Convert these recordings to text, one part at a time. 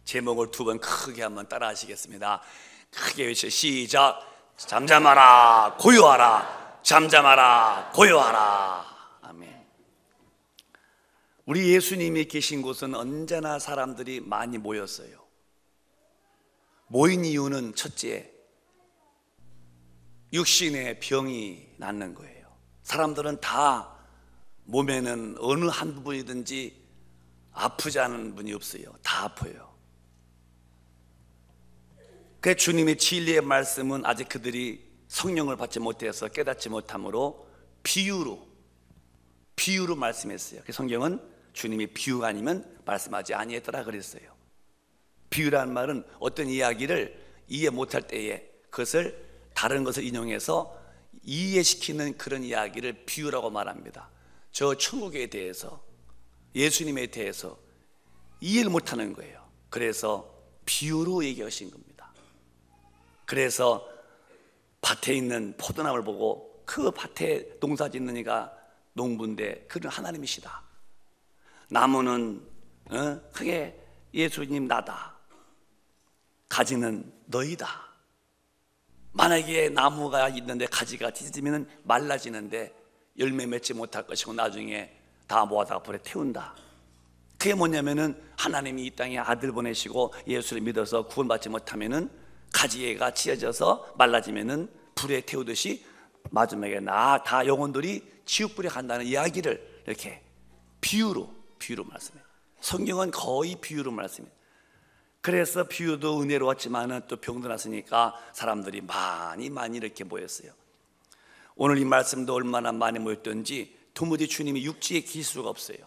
제목을 두 번 크게 한번 따라 하시겠습니다. 크게 외쳐 시작. 잠잠하라 고요하라. 잠잠하라 고요하라. 아멘. 우리 예수님이 계신 곳은 언제나 사람들이 많이 모였어요. 모인 이유는 첫째, 육신의 병이 낫는 거예요. 사람들은 다 몸에는 어느 한 부분이든지 아프지 않은 분이 없어요. 다 아파요. 그 주님의 진리의 말씀은 아직 그들이 성령을 받지 못해서 깨닫지 못함으로 비유로 말씀했어요. 그 성경은 주님이 비유가 아니면 말씀하지 아니했더라 그랬어요. 비유라는 말은 어떤 이야기를 이해 못할 때에 그것을 다른 것을 인용해서 이해시키는 그런 이야기를 비유라고 말합니다. 저 천국에 대해서, 예수님에 대해서 이해를 못하는 거예요. 그래서 비유로 얘기하신 겁니다. 그래서 밭에 있는 포도나무를 보고 그 밭에 농사 짓는 이가 농부인데 그는 하나님이시다. 나무는 크게 예수님 나다. 가지는 너희다. 만약에 나무가 있는데 가지가 찢어지면 말라지는데 열매 맺지 못할 것이고 나중에 다 모아다가 불에 태운다. 그게 뭐냐면은 하나님이 이 땅에 아들 보내시고 예수를 믿어서 구원받지 못하면은 가지가 찢어져서 말라지면은 불에 태우듯이 마지막에 다 영혼들이 지옥불에 간다는 이야기를 이렇게 비유로 말씀해요. 성경은 거의 비유로 말씀해요. 그래서 비유도 은혜로웠지만은 또 병도 났으니까 사람들이 많이 이렇게 모였어요. 오늘 이 말씀도 얼마나 많이 모였던지 도무지 주님이 육지에 계실 수가 없어요.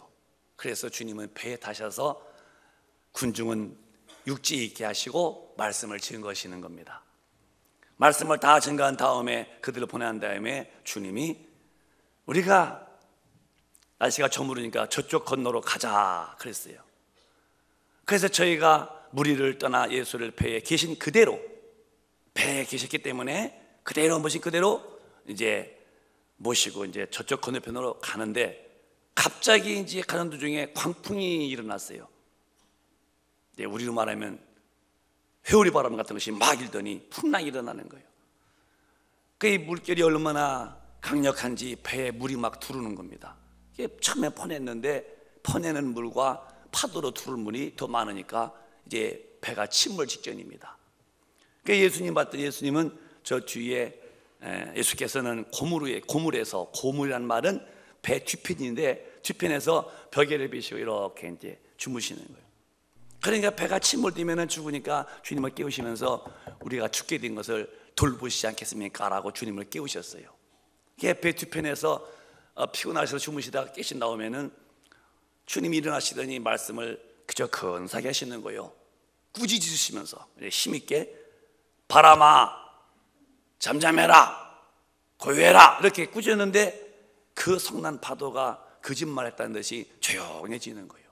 그래서 주님은 배에 타셔서 군중은 육지에 있게 하시고 말씀을 증거하시는 겁니다. 말씀을 다 증거한 다음에 그들을 보내한 다음에 주님이 우리가 날씨가 저물으니까 저쪽 건너로 가자 그랬어요. 그래서 저희가 무리를 떠나 예수를 배에 계신 그대로, 배에 계셨기 때문에 그대로 모신 그대로 이제 모시고 이제 저쪽 건너편으로 가는데 갑자기 이제 가는 도중에 광풍이 일어났어요. 우리로 말하면 회오리 바람 같은 것이 막 일더니 풍랑이 일어나는 거예요. 그 물결이 얼마나 강력한지 배에 물이 막 두르는 겁니다. 이게 처음에 퍼내는 물과 파도로 두를 물이 더 많으니까 이제 배가 침몰 직전입니다. 그 예수님 봤더니 예수님은 저 뒤에 예수께서는 고물에서, 고물이란 말은 배 뒤편인데 뒤편에서 벽에를 비시고 이렇게 이제 주무시는 거예요. 그러니까 배가 침몰되면 죽으니까 주님을 깨우시면서 우리가 죽게 된 것을 돌보시지 않겠습니까? 라고 주님을 깨우셨어요. 배 뒤편에서 피곤하셔서 주무시다가 깨신 나오면은 주님이 일어나시더니 말씀을 그저 근사하게 하시는 거예요. 꾸짖으시면서 힘있게 바람아 잠잠해라 고요해라 이렇게 꾸짖었는데 그 성난 파도가 거짓말했다는 듯이 조용해지는 거예요.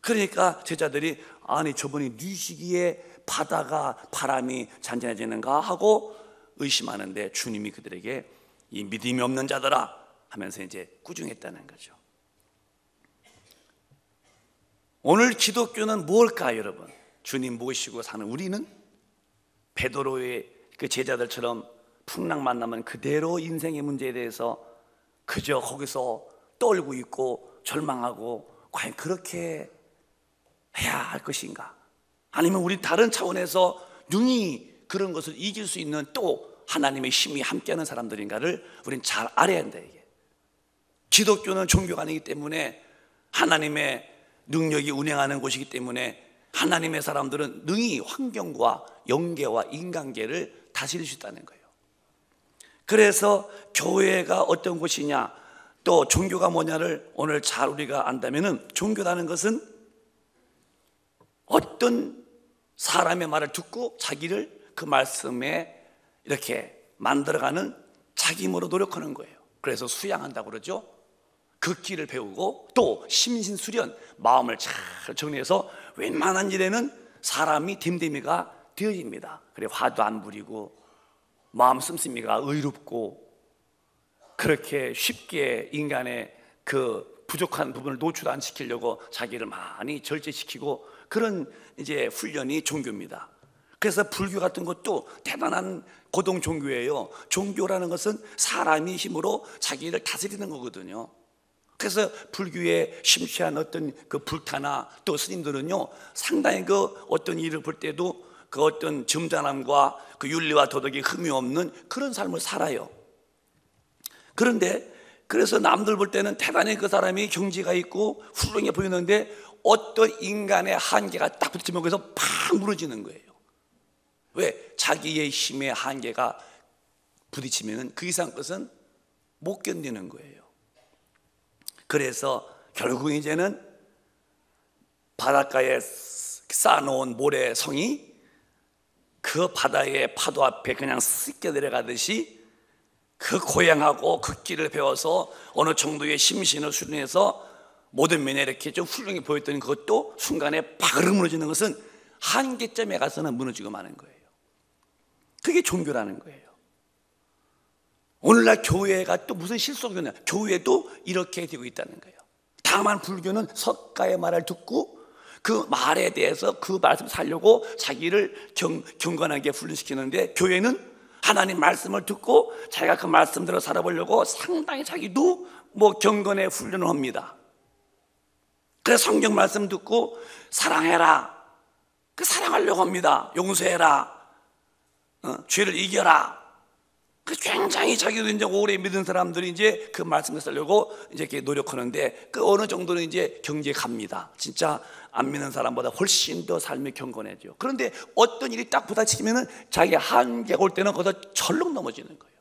그러니까 제자들이 아니 저분이 뉘시기에 바다가 바람이 잔잔해지는가 하고 의심하는데 주님이 그들에게 이 믿음이 없는 자들아 하면서 이제 꾸중했다는 거죠. 오늘 기독교는 뭘까요, 여러분? 주님 모시고 사는 우리는 베드로의 그 제자들처럼 풍랑 만나면 그대로 인생의 문제에 대해서 그저 거기서 떨고 있고 절망하고 과연 그렇게 해야 할 것인가? 아니면 우리 다른 차원에서 능히 그런 것을 이길 수 있는 또 하나님의 힘이 함께하는 사람들인가를 우리는 잘 알아야 한다. 이게 기독교는 종교가 아니기 때문에 하나님의 능력이 운행하는 곳이기 때문에 하나님의 사람들은 능히 환경과 영계와 인간계를 다스릴 수 있다는 거예요. 그래서 교회가 어떤 곳이냐 또 종교가 뭐냐를 오늘 잘 우리가 안다면은 종교라는 것은 어떤 사람의 말을 듣고 자기를 그 말씀에 이렇게 만들어가는 자기 힘으로 노력하는 거예요. 그래서 수양한다고 그러죠. 걷기를 배우고 또 심신수련, 마음을 잘 정리해서 웬만한 일에는 사람이 됨됨이가 되어집니다. 그래 화도 안 부리고 마음 씀씀이가 의롭고 그렇게 쉽게 인간의 그 부족한 부분을 노출 안 시키려고 자기를 많이 절제시키고 그런 이제 훈련이 종교입니다. 그래서 불교 같은 것도 대단한 고동 종교예요. 종교라는 것은 사람이 힘으로 자기를 다스리는 거거든요. 그래서 불교의 심취한 어떤 그 불타나 또 스님들은요, 상당히 그 어떤 일을 볼 때도 그 어떤 점잖함과 그 윤리와 도덕이 흠이 없는 그런 삶을 살아요. 그런데 그래서 남들 볼 때는 대단히 그 사람이 경지가 있고 훌륭해 보이는데 어떤 인간의 한계가 딱 부딪히면 거기서 팍 무너지는 거예요. 왜? 자기의 힘의 한계가 부딪히면 그 이상 것은 못 견디는 거예요. 그래서 결국 이제는 바닷가에 쌓아놓은 모래성이 그 바다의 파도 앞에 그냥 씻겨 내려가듯이 그 고향하고 그 길을 배워서 어느 정도의 심신을 수련해서 모든 면에 이렇게 좀 훌륭해 보였던 그것도 순간에 바그르 무너지는 것은 한계점에 가서는 무너지고 마는 거예요. 그게 종교라는 거예요. 오늘날 교회가 또 무슨 실속이냐? 교회도 이렇게 되고 있다는 거예요. 다만 불교는 석가의 말을 듣고 그 말에 대해서 그 말씀 살려고 자기를 경건하게 훈련시키는데, 교회는 하나님 말씀을 듣고 자기가 그 말씀대로 살아보려고 상당히 자기도 뭐 경건의 훈련을 합니다. 그래서 성경 말씀 듣고 사랑해라, 그 사랑하려고 합니다. 용서해라, 죄를 이겨라. 그 굉장히 자기도 이제 오래 믿은 사람들이 이제 그 말씀을 쓰려고 이제 이렇게 노력하는데, 그 어느 정도는 이제 경지에 갑니다. 진짜 안 믿는 사람보다 훨씬 더 삶이 경건해져. 그런데 어떤 일이 딱 부딪히면은 자기 한계가 올 때는 거기서 철렁 넘어지는 거예요.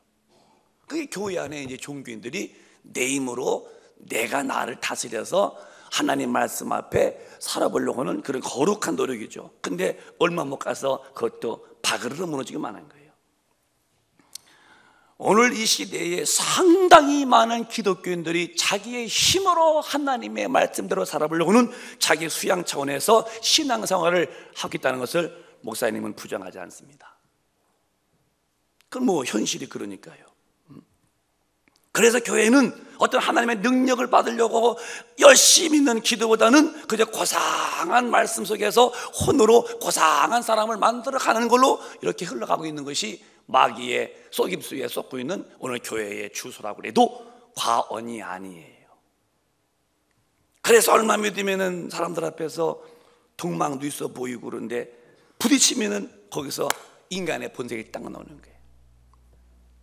그게 교회 안에 이제 종교인들이 내 힘으로 내가 나를 다스려서 하나님 말씀 앞에 살아보려고 하는 그런 거룩한 노력이죠. 근데 얼마 못 가서 그것도 바그르르 무너지게 마는 거예요. 오늘 이 시대에 상당히 많은 기독교인들이 자기의 힘으로 하나님의 말씀대로 살아보려고 하는 자기 수양 차원에서 신앙생활을 하겠다는 것을 목사님은 부정하지 않습니다. 그건 뭐 현실이 그러니까요. 그래서 교회는 어떤 하나님의 능력을 받으려고 열심히 있는 기도보다는 그저 고상한 말씀 속에서 혼으로 고상한 사람을 만들어가는 걸로 이렇게 흘러가고 있는 것이 마귀의 속임수에 쏟고 있는 오늘 교회의 주소라고 해도 과언이 아니에요. 그래서 얼마 믿으면 사람들 앞에서 동망도 있어 보이고 그런데 부딪히면 거기서 인간의 본색이 딱 나오는 거예요.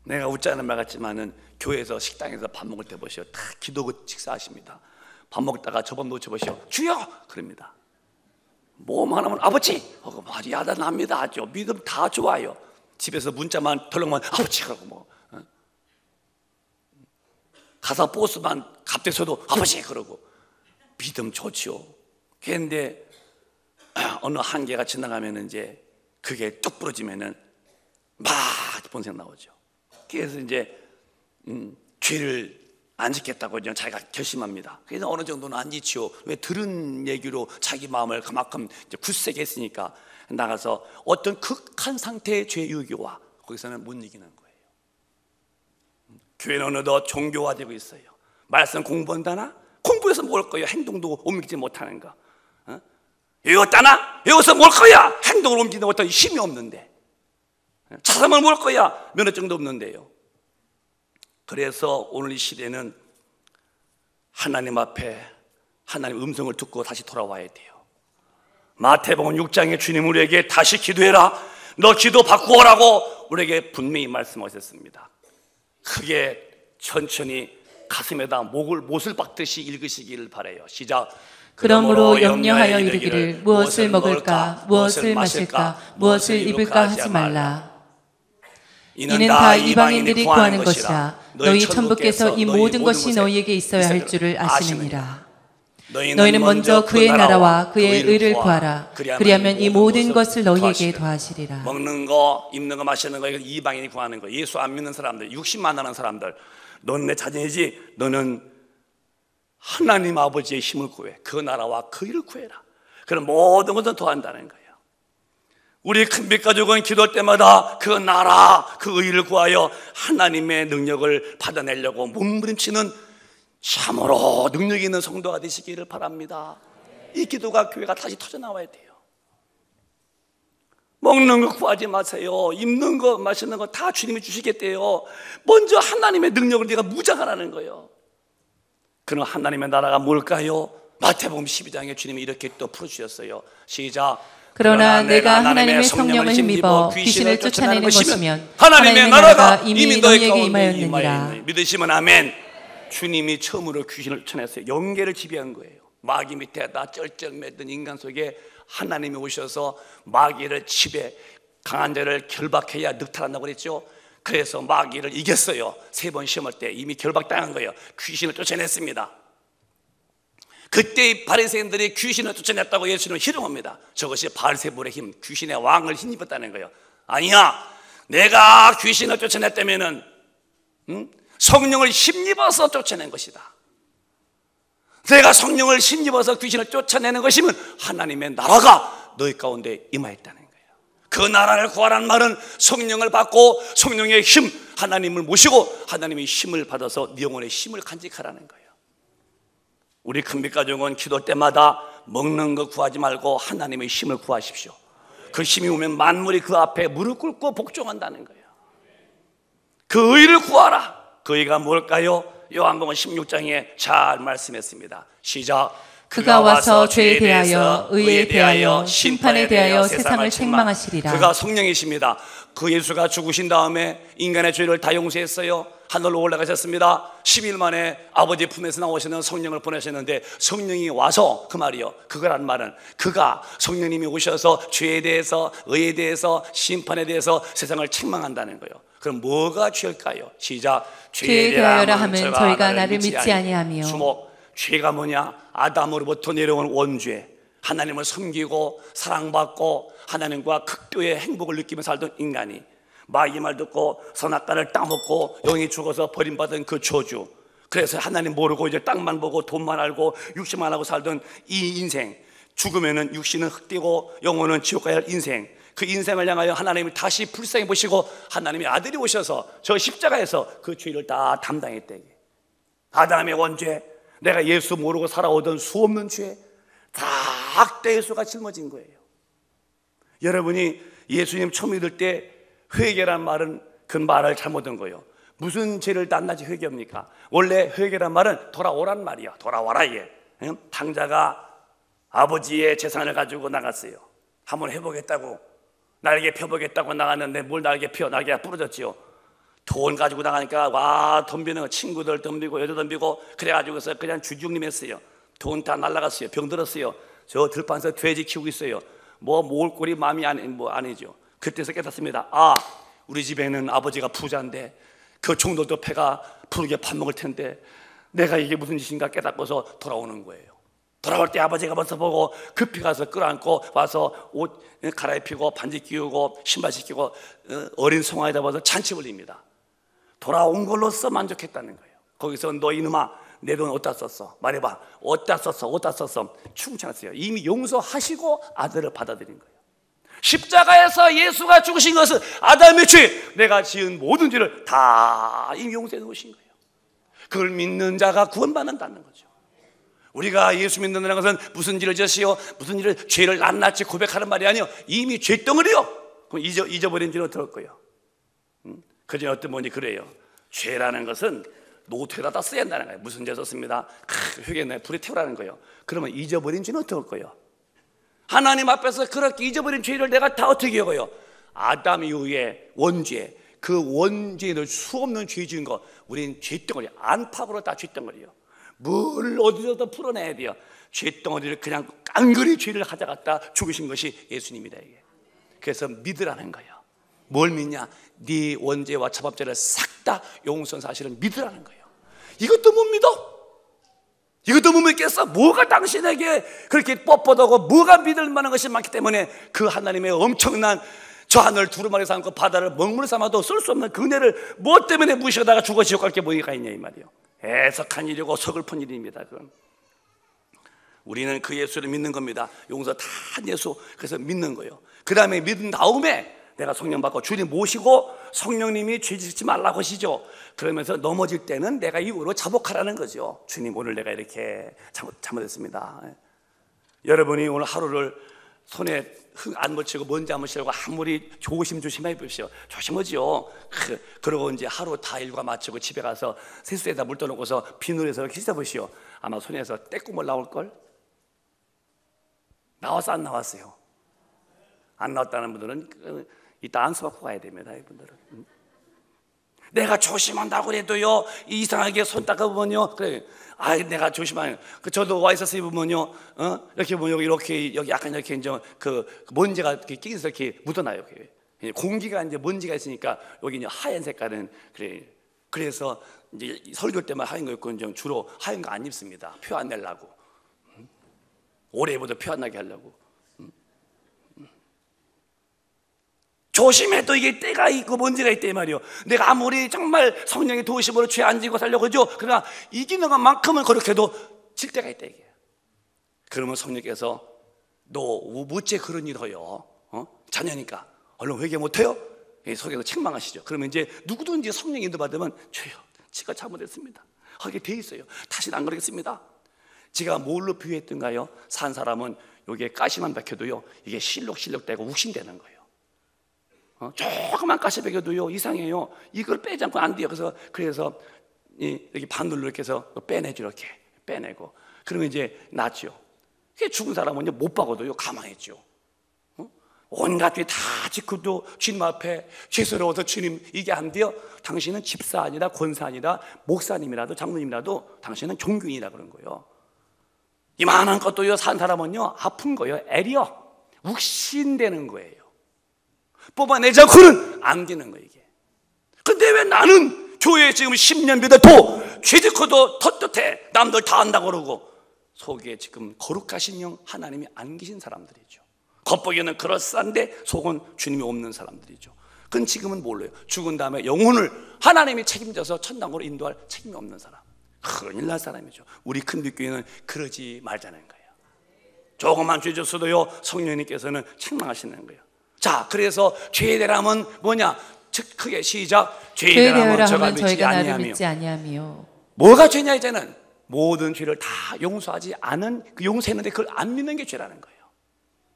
내가 웃자는 말 같지만은 교회에서 식당에서 밥 먹을 때 보시오, 다 기도하고 식사하십니다. 밥 먹다가 저번 놓쳐보시오, 주여! 그럽니다. 뭐만 하면 아버지! 하고 막 야단합니다. 아주 믿음 다 좋아요. 집에서 문자만 덜렁만 아버지! 그러고 뭐 가서 버스만 갑자기 서도 아버지! 그러고 믿음 좋지요. 그런데 어느 한계가 지나가면 이제 그게 뚝 부러지면은 막 본색 나오죠. 그래서 이제 죄를 안 짓겠다고 이제 자기가 결심합니다. 그래서 어느 정도는 안 지치요. 왜? 들은 얘기로 자기 마음을 그만큼 이제 굳세게 했으니까 나가서 어떤 극한 상태의 죄 유교와 거기서는 못 이기는 거예요. 교회는 어느덧 종교화되고 있어요. 말씀 공부한다나? 공부해서 뭘 거야? 행동도 옮기지 못하는 거. 외웠다나? 외워서 뭘 거야? 행동을 옮기는 어떤 힘이 없는데. 자삼을 뭘 거야? 면허증도 없는데요. 그래서 오늘 이 시대는 하나님 앞에 하나님 음성을 듣고 다시 돌아와야 돼요. 마태복음 6장에 주님 우리에게 다시 기도해라, 너 기도 바꾸어라고 우리에게 분명히 말씀하셨습니다. 크게 천천히 가슴에다 못을 박듯이 읽으시기를 바라요. 시작. 그러므로 염려하여 이르기를 무엇을 먹을까, 무엇을 마실까, 무엇을 입을까 하지 말라. 이는 다 이방인들이 구하는 것이라. 너희 천부께서 이 모든 것이 너희에게 있어야 할 줄을 아시느니라. 너희는 먼저 그의 나라와 그의 의를 구하라. 그리하면 이 모든 것을 너희에게 더하시리라. 먹는 거, 입는 거, 마시는 거, 이거 이방인이 구하는 거. 예수 안 믿는 사람들, 60만 하는 사람들, 넌 내 자녀이지. 너는 하나님 아버지의 힘을 구해. 그 나라와 그 의를 구해라. 그럼 모든 것은 더한다는 거예요. 우리 큰빛 가족은 기도할 때마다 그 나라, 그 의를 구하여 하나님의 능력을 받아내려고 몸부림치는 참으로 능력 있는 성도가 되시기를 바랍니다. 이 기도가 교회가 다시 터져나와야 돼요. 먹는 거 구하지 마세요. 입는 거 마시는 거 다 주님이 주시겠대요. 먼저 하나님의 능력을 내가 무장하라는 거예요. 그럼 하나님의 나라가 뭘까요? 마태복음 12장에 주님이 이렇게 또 풀어주셨어요. 시작. 그러나 내가 하나님의 성령을 힘입어 귀신을 쫓아내는 것이면 하나님의 나라가 이미 너희에게 임하였느니라. 믿으시면 아멘. 주님이 처음으로 귀신을 쫓아냈어요. 영계를 지배한 거예요. 마귀 밑에다 쩔쩔매던 인간 속에 하나님이 오셔서 마귀를 지배, 강한 자를 결박해야 늑탈한다고 그랬죠. 그래서 마귀를 이겼어요. 3번 시험할 때 이미 결박당한 거예요. 귀신을 쫓아냈습니다. 그때 이 바리새인들이 귀신을 쫓아냈다고 예수님은 희롱합니다. 저것이 바알세불의 힘, 귀신의 왕을 힘입었다는 거예요. 아니야, 내가 귀신을 쫓아냈다면은 성령을 힘입어서 쫓아낸 것이다. 내가 성령을 힘입어서 귀신을 쫓아내는 것이면 하나님의 나라가 너희 가운데 임하였다는 거예요. 그 나라를 구하라는 말은 성령을 받고 성령의 힘, 하나님을 모시고 하나님의 힘을 받아서 네 영혼의 힘을 간직하라는 거예요. 우리 큰빛가족은 기도 때마다 먹는 거 구하지 말고 하나님의 힘을 구하십시오. 그 힘이 오면 만물이 그 앞에 무릎 꿇고 복종한다는 거예요. 그 의를 구하라. 그 의가 뭘까요? 요한복음 16장에 잘 말씀했습니다. 시작. 그가 와서 죄에 대하여 의에 대하여 심판에 대하여 세상을 책망하시리라. 그가 성령이십니다. 그 예수가 죽으신 다음에 인간의 죄를 다 용서했어요. 하늘로 올라가셨습니다. 10일 만에 아버지 품에서 나오시는 성령을 보내셨는데 성령이 와서 그 말이요, 그거란 말은 그가 성령님이 오셔서 죄에 대해서 의에 대해서 심판에 대해서 세상을 책망한다는 거예요. 그럼 뭐가 죄일까요? 시작. 죄에 대하여라 하면 저희가 나를 믿지 아니하며. 주목. 죄가 뭐냐? 아담으로부터 내려온 원죄. 하나님을 섬기고 사랑받고 하나님과 극도의 행복을 느끼며 살던 인간이 마귀 말 듣고 선악과를 따먹고 영이 죽어서 버림받은 그 저주. 그래서 하나님 모르고 이제 땅만 보고 돈만 알고 육신만 하고 살던 이 인생. 죽으면은 육신은 흙되고 영혼은 지옥 가야 할 인생. 그 인생을 향하여 하나님이 다시 불쌍히 보시고 하나님의 아들이 오셔서 저 십자가에서 그 죄를 다 담당했대. 아담의 원죄, 내가 예수 모르고 살아오던 수없는 죄 다 악대 예수가 짊어진 거예요. 여러분이 예수님 처음 믿을 때 회개란 말은 그 말을 잘못한 거예요. 무슨 죄를 낱낱이 회개합니까? 원래 회개란 말은 돌아오란 말이야. 돌아와라 얘. 당자가 아버지의 재산을 가지고 나갔어요. 한번 해보겠다고, 날개 펴보겠다고 나갔는데 뭘 날개 펴? 날개가 부러졌지요. 돈 가지고 나가니까 와 덤비는 거, 친구들 덤비고 여자 덤비고 그래가지고서 그냥 주중림 했어요. 돈 다 날라갔어요. 병들었어요. 저 들판에서 돼지 키우고 있어요. 뭐 모을 꼴이 마음이 아니죠. 그때서 깨닫습니다. 아, 우리 집에는 아버지가 부자인데 그 종들도 배가 부르게 밥 먹을 텐데 내가 이게 무슨 짓인가 깨닫고서 돌아오는 거예요. 돌아올 때 아버지가 벌써 보고 급히 가서 끌어안고 와서 옷 갈아입히고 반지 끼우고 신발 씻기고 어린 송아지다 봐서 잔치 올립니다. 돌아온 걸로써 만족했다는 거예요. 거기서 너 이놈아 내 돈 어디다 썼어? 말해봐. 어디다 썼어? 어디다 썼어? 충분했어요. 이미 용서하시고 아들을 받아들인 거예요. 십자가에서 예수가 죽으신 것은 아담의 죄, 내가 지은 모든 죄를 다 이미 용서해 놓으신 거예요. 그걸 믿는 자가 구원받는다는 거죠. 우리가 예수 믿는다는 것은 무슨 일을 졌어요? 무슨 일을 죄를 낱낱이 고백하는 말이 아니요, 이미 죄덩어리요. 그럼 잊어버린 죄는 어떨 거예요? 그전에 어떤 분이 그래요. 죄라는 것은 노트에다 써야 한다는 거예요. 무슨 죄 썼습니다. 회개네 불에 태우라는 거예요. 그러면 잊어버린 죄는 어떨 거예요? 하나님 앞에서 그렇게 잊어버린 죄를 내가 다 어떻게 여겨요? 아담 이후에 원죄, 그 원죄를 수없는 죄 지은 거, 우린 죄덩어리, 안팎으로 다 죄덩어리요. 뭘 어디서도 풀어내야 돼요. 죄덩어리를 그냥 깡그리 죄를 가져갔다 죽으신 것이 예수님이다 이게. 그래서 믿으라는 거예요. 뭘 믿냐? 네 원죄와 자법죄를 싹 다 용서한 사실을 믿으라는 거예요. 이것도 못 믿어? 이것도 못 믿겠어? 뭐가 당신에게 그렇게 뻣뻣하고 뭐가 믿을 만한 것이 많기 때문에 그 하나님의 엄청난 저 하늘 두루마리 삼고 바다를 먹물 삼아도 쓸 수 없는 그 은혜를 뭐 때문에 무시하다가 죽어 지옥 갈 게 뭐가 있냐 이 말이에요. 해석한 일이고 서글픈 일입니다. 그건. 우리는 그 예수를 믿는 겁니다. 용서 다 한 예수. 그래서 믿는 거예요. 그 다음에 믿은 다음에 내가 성령 받고 주님 모시고 성령님이 죄 짓지 말라고 하시죠. 그러면서 넘어질 때는 내가 이후로 자복하라는 거죠. 주님, 오늘 내가 이렇게 잘못했습니다. 여러분이 오늘 하루를 손에 흙 안 묻히고 먼지 안 묻히려고 아무리 조심해 보십시오. 조심하지요. 그러고 이제 하루 다 일과 마치고 집에 가서 세수대에다 물 떠놓고서 비누에서 이렇게 씻어보시오. 아마 손에서 떼국물 나올걸? 나왔어, 안 나왔어요? 안 나왔다는 분들은 이따 안수 받고 가야 됩니다. 이분들은. 내가 조심한다고 그래도요, 이상하게 손 닦아보면요, 그래, 내가 조심하요. 저도 와 있어서 입으면요, 이렇게 보면 이렇게 여기 약간 이렇게 이제 그 먼지가 이렇게 끼서 이렇게 묻어나요. 공기가 이제 먼지가 있으니까 여기 이제 하얀 색깔은 그래. 그래서 이제 설교 때만 하얀 거 입고 이제 주로 하얀 거 안 입습니다. 표 안 내려고. 오래 입어도 표 안 나게 하려고. 조심해도 이게 때가 있고 먼지가 있대 말이요. 내가 아무리 정말 성령의 도우심으로 죄 안 지고 살려고 하죠. 그러나 이기는 것만큼은 거룩해도 질 때가 있다 이게. 그러면 성령께서 너 무죄 그런 일 허요? 자녀니까 얼른 회개 못해요? 속에서 책망하시죠. 그러면 이제 누구든지 성령 인도 받으면 죄요, 제가 잘못했습니다 하게 돼 있어요. 다시는 안 그러겠습니다. 제가 뭘로 비유했던가요? 산 사람은 여기에 가시만 박혀도요, 이게 실룩실룩되고 욱신되는 거예요. 조그만 가시 베겨도요 이상해요. 이걸 빼지 않고 안 돼요. 그래서 여기 바늘로 이렇게 해서 빼내죠. 이렇게 빼내고 그러면 이제 낫죠. 죽은 사람은 못 박아도요 가만히 있죠. 온갖 죄 다 짓고도 주님 앞에 죄스러워서 주님 이게 안 돼요. 당신은 집사 아니라 권사 아니라 목사님이라도 장로님이라도 당신은 종교인이라 그런 거예요. 이만한 것도요 산 사람은요 아픈 거예요. 애려 욱신되는 거예요. 뽑아내지 않고는 안 되는 거예요 이게. 근데 왜 나는 교회에 지금 10년 믿어도 죄짓고도 떳떳해, 남들 다 안다고 그러고, 속에 지금 거룩하신 영 하나님이 안 계신 사람들이죠. 겉보기에는 그럴싸한데 속은 주님이 없는 사람들이죠. 그건 지금은 몰라요. 죽은 다음에 영혼을 하나님이 책임져서 천당으로 인도할 책임이 없는 사람, 큰일 날 사람이죠. 우리 큰빛교회는 그러지 말자는 거예요. 조금만 죄 졌어도요 성령님께서는 책망하시는 거예요. 자, 그래서 죄에 대함은 뭐냐? 즉 크게 시작. 죄에 대함은 저희가 나를 믿지 아니하며. 뭐가 죄냐? 이제는 모든 죄를 다 용서하지 않은, 그 용서했는데 그걸 안 믿는 게 죄라는 거예요.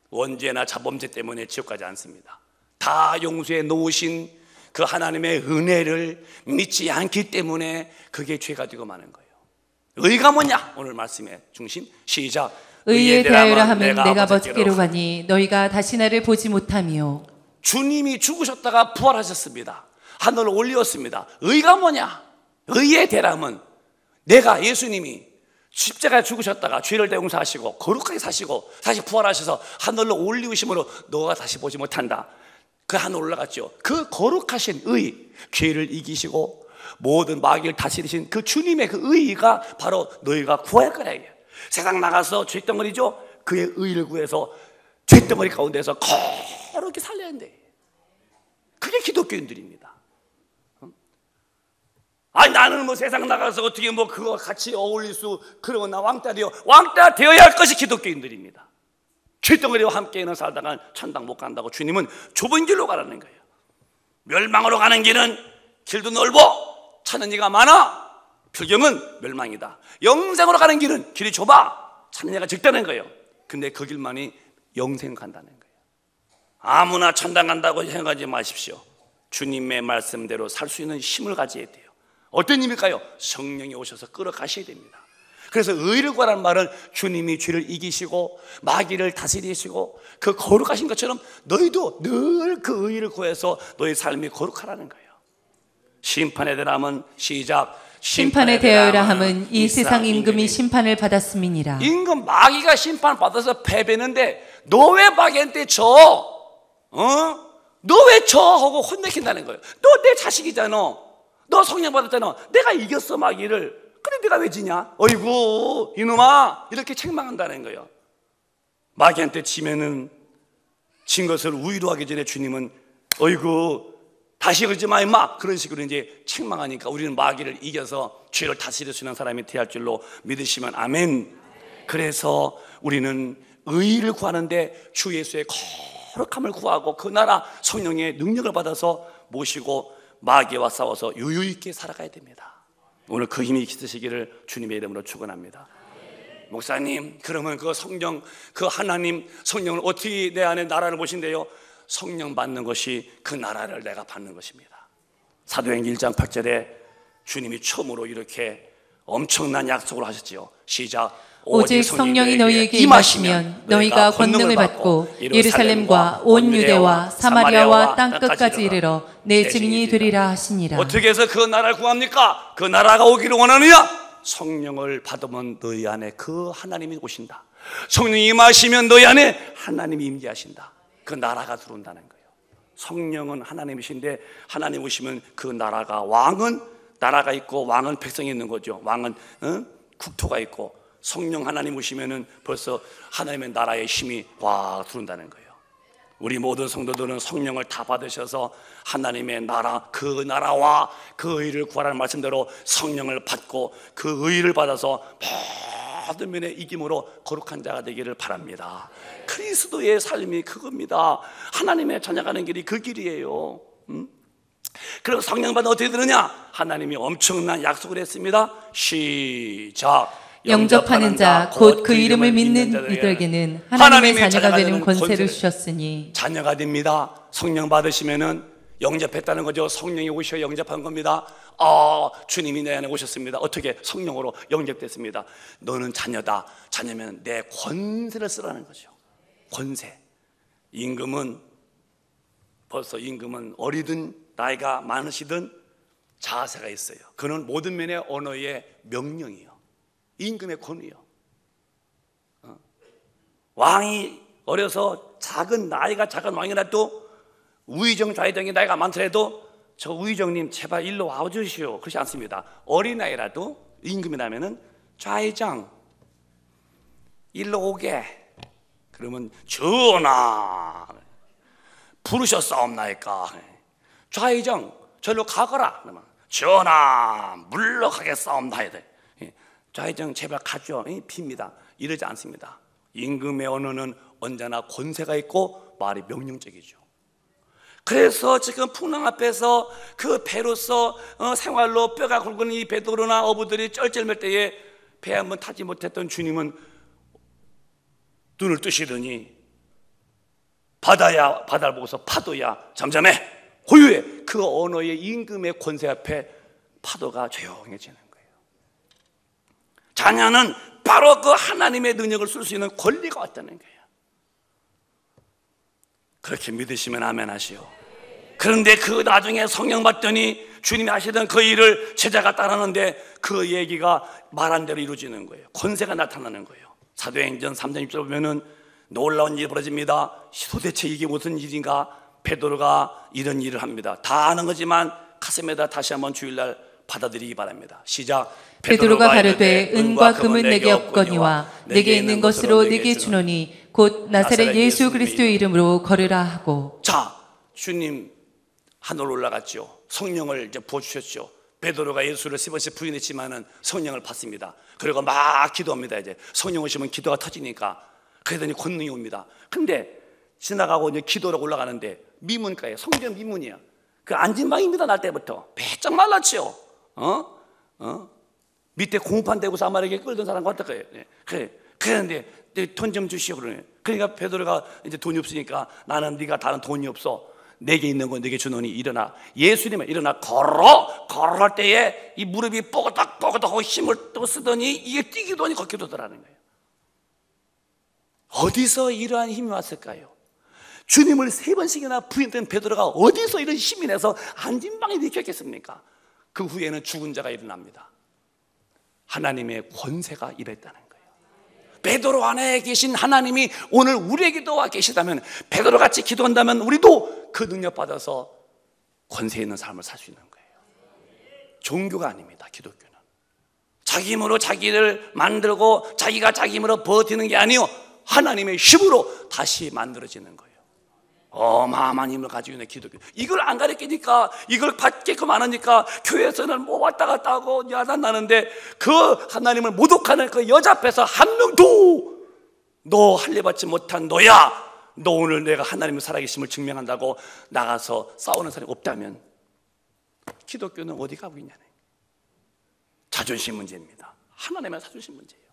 원죄나 자범죄 때문에 지옥 가지 않습니다. 다 용서해 놓으신 그 하나님의 은혜를 믿지 않기 때문에 그게 죄가 되고 마는 거예요. 의가 뭐냐? 오늘 말씀의 중심 시작. 의에 대하여라 하면 내가 벗기로 가니 너희가 다시 나를 보지 못하며. 주님이 죽으셨다가 부활하셨습니다. 하늘로 올리었습니다. 의가 뭐냐? 의에 대하면 내가, 예수님이 십자가에 죽으셨다가 죄를 다 용서하시고 거룩하게 사시고 다시 부활하셔서 하늘로 올리우심으로 너가 다시 보지 못한다. 그 하늘 올라갔죠. 그 거룩하신 의, 죄를 이기시고 모든 마귀를 다스리신 그 주님의 그 의가 바로 너희가 구할 거라 이게. 세상 나가서 죄덩어리죠. 그의 의를 구해서 죄덩어리 가운데서 거룩히 살려야 한대. 그게 기독교인들입니다. 아니 나는 뭐 세상 나가서 어떻게 뭐 그거 같이 어울릴 수, 그러면 나 왕따 되어. 왕따 되어야 할 것이 기독교인들입니다. 죄덩어리와 함께는 살다가 천당 못 간다고 주님은 좁은 길로 가라는 거예요. 멸망으로 가는 길은 길도 넓어 찾는 이가 많아. 불경은 멸망이다. 영생으로 가는 길은 길이 좁아 찾는 이가 적다는 거예요. 근데 그 길만이 영생 간다는 거예요. 아무나 천당 간다고 생각하지 마십시오. 주님의 말씀대로 살 수 있는 힘을 가져야 돼요. 어떤 힘일까요? 성령이 오셔서 끌어가셔야 됩니다. 그래서 의를 구하라는 말은 주님이 죄를 이기시고 마귀를 다스리시고 그 거룩하신 것처럼 너희도 늘 그 의를 구해서 너희 삶이 거룩하라는 거예요. 심판에 대하면 시작. 심판에 대하여라 함은 이 세상 임금이 심판을 받았음이니라. 임금 마귀가 심판 받아서 패배는데 너 왜 마귀한테 져? 너 왜 져? 하고 혼내킨다는 거예요. 너 내 자식이잖아. 너 성령 받았잖아. 내가 이겼어 마귀를. 그래 내가 왜 지냐? 어이구 이놈아, 이렇게 책망한다는 거예요. 마귀한테 지면은 진 것을 우위로 하기 전에 주님은 어이구 다시 그러지 마 임마, 그런 식으로 이제 책망하니까 우리는 마귀를 이겨서 죄를 다스릴 수 있는 사람이 되할 줄로 믿으시면 아멘. 그래서 우리는 의를 구하는데 주 예수의 거룩함을 구하고 그 나라 성령의 능력을 받아서 모시고 마귀와 싸워서 여유 있게 살아가야 됩니다. 오늘 그 힘이 있으시기를 주님의 이름으로 축원합니다. 목사님, 그러면 그 성령, 그 하나님 성령을 어떻게 내 안에 나라를 보신대요? 성령 받는 것이 그 나라를 내가 받는 것입니다. 사도행전 1장 8절에 주님이 처음으로 이렇게 엄청난 약속을 하셨지요. 시작. 오직 성령이 너희에게 임하시면 너희가 권능을 받고 예루살렘과 온 유대와 사마리아와 땅끝까지 이르러 내 증인이 되리라 하시니라. 어떻게 해서 그 나라를 구합니까? 그 나라가 오기를 원하느냐? 성령을 받으면 너희 안에 그 하나님이 오신다. 성령이 임하시면 너희 안에 하나님이 임재하신다. 그 나라가 들어온다는 거예요. 성령은 하나님이신데 하나님 오시면 그 나라가, 왕은 나라가 있고 왕은 백성이 있는 거죠. 왕은 국토가 있고, 성령 하나님 오시면은 벌써 하나님의 나라의 힘이 확 들어온다는 거예요. 우리 모든 성도들은 성령을 다 받으셔서 하나님의 나라, 그 나라와 그 의를 구하라는 말씀대로 성령을 받고 그 의를 받아서 모든 면에 이김으로 거룩한 자가 되기를 바랍니다. 그리스도의 삶이 그겁니다. 하나님의 자녀가는 길이 그 길이에요. 그리고 성령 받아 어떻게 되느냐? 하나님이 엄청난 약속을 했습니다. 시작. 영접하는 자 곧 그 이름을 믿는 이들에게는 하나님의 자녀가 되는 권세를 주셨으니. 자녀가 됩니다. 성령 받으시면은 영접했다는 거죠. 성령이 오셔야 영접한 겁니다. 주님이 내 안에 오셨습니다. 어떻게? 성령으로 영접됐습니다. 너는 자녀다. 자녀면 내 권세를 쓰라는 거죠. 권세. 임금은 어리든 나이가 많으시든 자세가 있어요. 그는 모든 면의 언어의 명령이요. 임금의 권위요. 왕이 어려서 나이가 작은 왕이라도 우의정 좌의정이 나이가 많더라도 저 우의정님 제발 일로 와주시오, 그렇지 않습니다. 어린아이라도 임금이라면은 좌의정 일로 오게. 그러면 전하 부르셨사옵나이까. 좌의정 절로 가거라. 그러면 전하 물러가겠사옵나이다. 좌의정 제발 가죠. 빕니다. 이러지 않습니다. 임금의 언어는 언제나 권세가 있고 말이 명령적이죠. 그래서 지금 풍랑 앞에서 그 배로서 생활로 뼈가 굵은 이 베드로나 어부들이 쩔쩔맬 때에 배 한번 타지 못했던 주님은 눈을 뜨시더니 바다를 보고서 파도야 잠잠해, 고요해. 그 언어의 임금의 권세 앞에 파도가 조용해지는 거예요. 자녀는 바로 그 하나님의 능력을 쓸 수 있는 권리가 왔다는 거예요. 그렇게 믿으시면 아멘 하시오. 그런데 그 나중에 성령 받더니 주님이 하시던 그 일을 제자가 따르는데 그 얘기가 말한 대로 이루어지는 거예요. 권세가 나타나는 거예요. 사도행전 3장 6절 보면은 놀라운 일이 벌어집니다. 도대체 이게 무슨 일인가? 베드로가 이런 일을 합니다. 다 아는 거지만 가슴에다 다시 한번 주일날 받아들이기 바랍니다. 시작. 베드로가 가로되 은과 금은 내게 없거니와 내게 있는 것으로 내게 주노니 곧 나사렛 예수 그리스도의 이름으로 걸으라 하고. 자, 주님 하늘 올라갔죠. 성령을 이제 부어주셨죠. 베드로가 예수를 3번씩 부인했지만은 성령을 받습니다. 그리고 막 기도합니다. 이제 성령 오시면 기도가 터지니까. 그러더니 권능이 옵니다. 근데 지나가고 이제 기도로 올라가는데 미문가에 성전 미문이야. 그 앉은 방입니다. 날 때부터 배쩍 말랐죠. 밑에 공판 대고 사마리아에 끌던 사람과 어떨까요? 그래. 그런데 돈 좀 주시오 그러네. 그러니까 베드로가 이제 돈이 없으니까 나는 네가 다른 돈이 없어. 내게 있는 건 내게 주노니 일어나. 예수님은 일어나 걸어할 때에 이 무릎이 뽀그덕뽀그덕하고 힘을 또 쓰더니 이게 뛰기도 하니 걷기도 하더라는 거예요. 어디서 이러한 힘이 왔을까요? 주님을 3번씩이나 부인했던 베드로가 어디서 이런 힘이 내서 앉은 방에 일으켰겠습니까? 그 후에는 죽은 자가 일어납니다. 하나님의 권세가 일했다는 거예요. 베드로 안에 계신 하나님이 오늘 우리에게도 와 계시다면, 베드로같이 기도한다면 우리도 그 능력 받아서 권세 있는 삶을 살 수 있는 거예요. 종교가 아닙니다. 기독교는 자기 힘으로 자기를 만들고 자기가 자기 힘으로 버티는 게 아니요, 하나님의 힘으로 다시 만들어지는 거예요. 어마어마한 힘을 가지고 있는 기독교. 이걸 안 가르치니까, 이걸 받게끔 안 하니까 교회에서는 뭐 왔다 갔다 하고 야단 나는데, 그 하나님을 모독하는 그 여자 앞에서 한 명도 너 할례 받지 못한 너야, 너 오늘 내가 하나님의 살아계심을 증명한다고 나가서 싸우는 사람이 없다면 기독교는 어디 가고 있냐는 자존심 문제입니다. 하나님의 자존심 문제예요.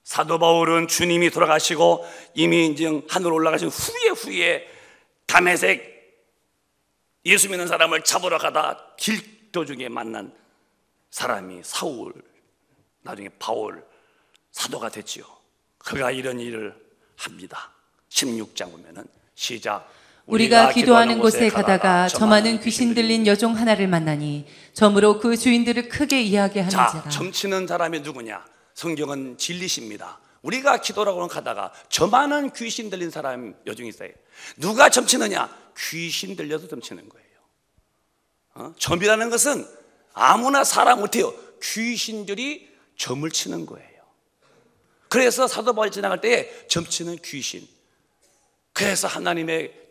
사도 바울은 주님이 돌아가시고 이미 이제 하늘 올라가신 후에 다메섹 예수 믿는 사람을 잡으러 가다 길 도중에 만난 사람이 사울, 나중에 바울 사도가 됐지요. 그가 이런 일을 합니다. 16장 보면은 시작. 우리가 기도하는 곳에 가다가 저 많은 귀신 들린 여종 하나를 만나니 점으로 그 주인들을 크게 이야기하는지라. 자, 점치는 사람이 누구냐? 성경은 진리십니다. 우리가 기도라고 가다가 저 많은 귀신 들린 사람 여종이 있어요. 누가 점치느냐? 귀신 들려서 점치는 거예요. 점이라는 것은 아무나 사람 못해요. 귀신들이 점을 치는 거예요. 그래서 사도 바울이 지나갈 때 점치는 귀신. 그래서 하나님의